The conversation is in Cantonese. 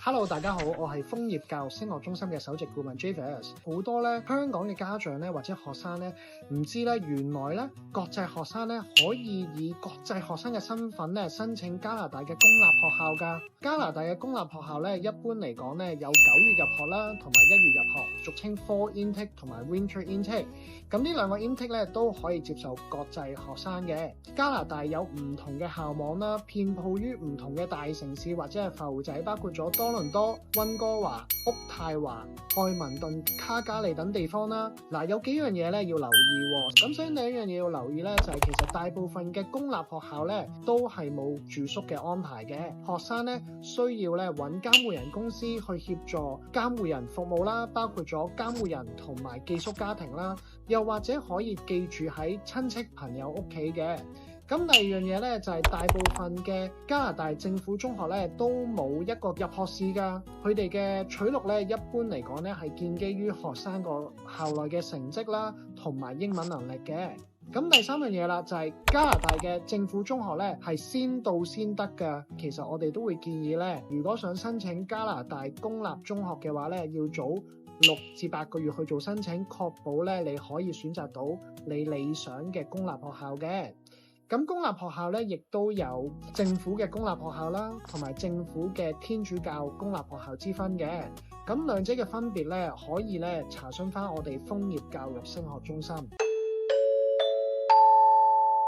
Hello， 大家好，我係楓葉教育升學中心嘅首席顧問 Javis。好多香港嘅家長或者學生唔知原來國際學生可以以國際學生嘅身份申請加拿大嘅公立學校㗎。加拿大嘅公立學校一般嚟講有9月入學啦，同埋1月入學，俗稱 Fall Intake 同埋 Winter Intake。咁呢兩個 intake都可以接受國際學生嘅。加拿大有唔同嘅校網啦，遍佈於唔同嘅大城市或者係埠仔，包括咗多倫多、溫哥華、渥太華、愛民頓、卡加利等地方啦。有幾樣嘢要留意喎。咁所以第一樣嘢要留意就係其實大部分嘅公立學校都係冇住宿嘅安排嘅。學生需要揾監護人公司去協助監護人服務啦，包括咗監護人同埋寄宿家庭啦，又或者可以寄住喺親戚朋友屋企嘅。咁第二樣嘢就係大部分嘅加拿大政府中學都冇一個入學試㗎，佢哋嘅取錄一般嚟講係建基於學生個校內嘅成績啦，同埋英文能力嘅。咁第三樣嘢就係加拿大嘅政府中學係先到先得㗎。其實我哋都會建議如果想申請加拿大公立中學嘅話要早6至8個月去做申請，確保你可以選擇到你理想嘅公立學校嘅。咁公立學校亦都有政府嘅公立學校啦，同埋政府嘅天主教公立學校之分嘅。咁兩者嘅分別可以查詢返我哋楓葉教育升學中心。